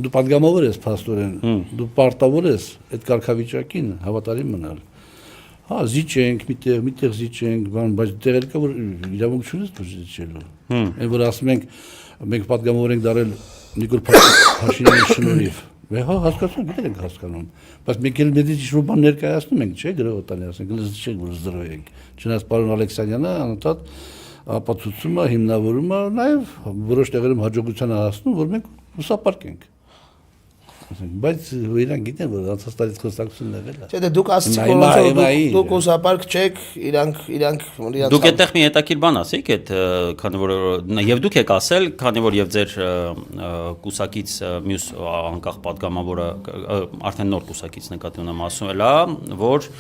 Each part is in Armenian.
դու պատգամավոր ես փաստորեն, դու պարտավոր ես այդ կարգավիճակին հավատարիմ մնալ։ Հա, զիջենք, միտեղ զիջենք, բայց դեռ կա որ իրավունք չունես դու զիջելու։ Այն որ ասում մենք պատգամավոր ենք դարել Նիկոլ Փաշինյանի շնորհիվ։ Հա, հասկացում, գիտենք հասկանում, բայց մենք էլ մեծ ինչ-որ բան ներկայացնում ենք, չէ՞, գրողոտանի ասենք, լսի չենք որ զրոյենք։ Չնայած պարոն Ալեքսանյանը անընդհատ ապացուցում է, հիմնավորում է, նաև որոշ տեղերում հաջողության է հասնում, որ մենք հուսապարկ ենք։ Բայց իրանք գիտեն որ անցած տարից խոսակցությունն եղել է։ Չէ, դե դուք ասացիք որ դուք հուսապարկ չեք, իրանք Դուք այդտեղ մի հետաքրքիր բան ասեք, այդ քանի որ եւ դուք եք ասել, քանի որ եւ ձեր կուսակից մյուս անկախ падգամավորը արդեն նոր կուսակից նկատի ունեմ ասում էլա, որ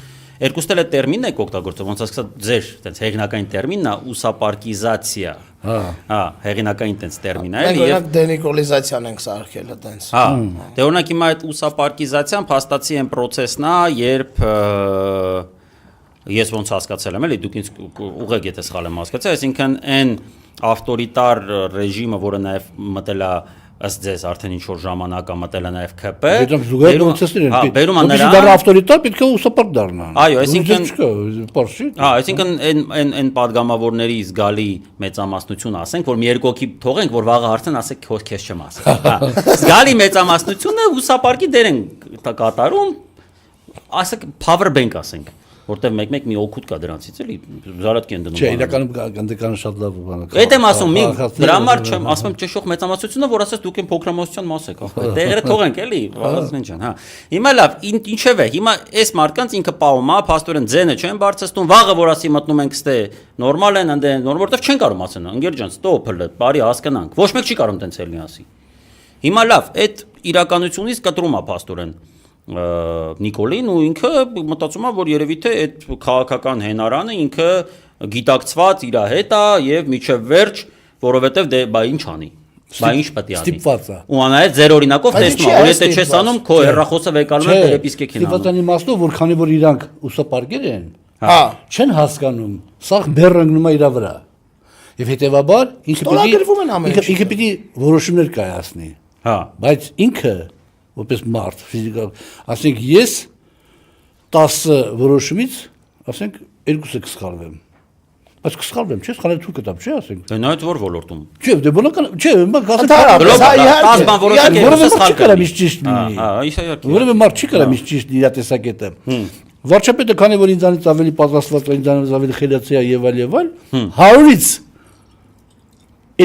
երկուստ էլ այդ տերմինն եք օգտագործում, ոնց ասած ձեր այդպես հեղինակային տերմինն է ուսապարկիզացիա։ Հա, հեղինակային այդպես տերմին է, էլի եւ դենիկոլիզացիան ենք սարքել այդպես։ Հա, դե օրինակ հիմա այդ ուսապարկիզացիան փաստացի այն process-ն է, երբ ես ոնց հասկացել եմ, էլի դուք ինձ ուղղեք եթե սխալ եմ հասկացել, այսինքն այն ավտորիտար ռեժիմը, որը նաեւ մտել է ըստ ձեզ արդեն ինչ որ ժամանակ է մտել է նաև ՔՊ։ Բերում է նրան։ Դա ավտորիտար պետք է ուսապարկ դառնան։ Այո, այսինքն այն падգամավորների զգալի մեծամասնությունը ասենք, որ մի երկու հոգի թողենք, որ վաղը արդեն ասեք քեզ չեմ ասել։ Զգալի մեծամասնությունը ուսապարկի դեր են կատարում, ասեք power bank ասենք։ Որտեվ մեկ-մեկ մի օգուտ կա դրանցից էլի զարատքի են դնում։ Չէ, իրականում գնդականը շատ լավ բան է։ Այդ եմ ասում, դրա համար չեմ ասում ճշող մեծամասնությունը, որ ասես դուք են փոքրամասնության մաս եք, տեղերը թողենք էլի, վազնեն ջան, հա։ Հիմա լավ, ինչև է, հիմա այս մարդկանց ինքը պահում է, փաստորեն ձենը չեն բարձրացնում, վաղը որ ասի մտնում ենք ստե նորմալ են, ընդ նորմալ, որտեվ չեն կարող ասել, ընկեր ջան, ստոփ հլը, բարի հասկանանք։ Ոչ մեկ չի կարող տենց ելնի ասի։ Հիմա լավ, այդ իրականությունից կտրում է փաստորեն Նիկոլին ու ինքը մտածում է, որ երևի թե այդ քաղաքական հենարանը ինքը գիտակցված իր հետ է եւ միջև վերջ, որովհետեւ դե բա ինչ անի։ Բա ինչ պետք է անի։ Ստիպված է։ Ու անայդ ձեր օրինակով տեսնում է, որ եթե չես անում, քո հերրախոսը վեկալում է տերեպիսկեքին անում։ Ստիպվածանի իմաստով, որ քանի որ իրանք ուսապարկեր են, հա, չեն հասկանում, սա բեռնգնում է իր վրա։ Եվ հետեւաբար ինքը պիտի որոշումներ կայացնի։ Հա, բայց ինքը որպես մարդ ֆիզիկալ, ասենք ես 10 որոշումից, ասենք 2-ը կսխալվեմ։ Բայց կսխալվեմ, չէ՞, սխալել թույլ կտամ, չէ՞, ասենք։ դե նայած որ ոլորտում։ Չէ, դե բնական, չէ, որևէ մարդ չի կարող միշտ ճիշտ իր տեսակետը։ Վարչապետը քանի որ ինձանից ավելի պատրաստված է, ինձանից ավելի խելացի է եւ այլ, 100-ից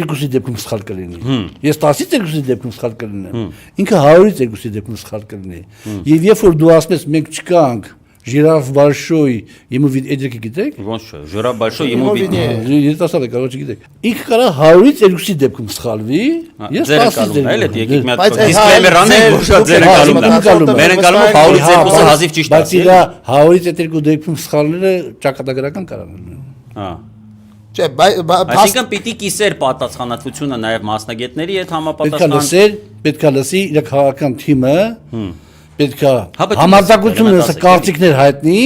2-ի դեպքում սխալ կլինի։ Ես 10-ից 2-ի դեպքում схալ կլինեմ։ Ինքը 100-ից 2-ի դեպքում սխալ կլինի։ Եվ երբ որ դու ասես մենք չկանք Ժիրաֆ Բալշոյ ему вид эдики գիտեք։ Ոնց չէ, Ժիրաֆ Բալշոյ ему вид։ Երիտասարդ է, короче գիտեք։ Ինքը կարա 100-ից 2-ի դեպքում սխալվի, ես 10-ից 2-ի։ Էլ է, եկեք մի հատ դիսկլեյմեր անենք, որ շատ ձեր կալում։ Մեր ընկալումը 100-ից 2-ը հազիվ ճիշտ է։ Բայց իրա 100-ից 2 դեպքում սխալները ճակատագրական կարող են։ Հա։ Չէ, այսինքն պիտի կիսեր պատասխանատվությունը նաև մասնագետների հետ համապատասխան։ Պետք է լսի իր քաղաքական թիմը, պետք է համարձակությունը կարծիքներ հայտնի,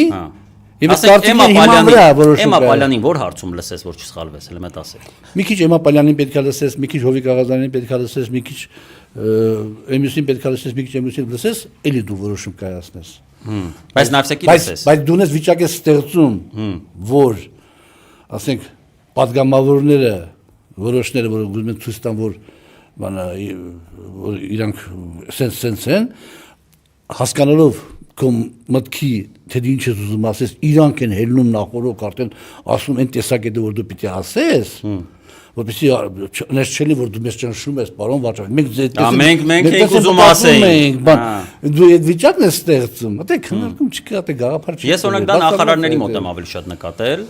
եւ այս կարծիքները հիմա վրա որոշում։ Էմա Պալյանին որ հարցում լսես, որ չսխալվես, հենց այդ ասեք։ Մի քիչ Էմա Պալյանին պետք է լսես, մի քիչ Հովիկ Աղազարյանին պետք է լսես, մի քիչ Էմյուսին պետք է լսես, մի քիչ Էմյուսին լսես, էլի դու որոշում կայացնես։ Բայց նավսեկի լսես։ Բայց դու ես վիճակ ես ստեղծում, որ ասենք падգամավորները որոշները որ ուզում են ցույց տան որ բանա որ իրանք սենց են հասկանալով կամ մտքի թե ինչ ես ուզում ասես իրանք են հելնում նախորոք արդեն ասում են տեսակետը որ դու պիտի ասես որպեսզի ներս չելի որ դու մեզ ճնշում ես պարոն վարչապետ մենք ենք ուզում ասենք բան դու այդ վիճակն ես ստեղծում այդե քննարկում չկա դե գաղափար չի ես օրինակ դա նախարարների մոտ եմ ավելի շատ նկատել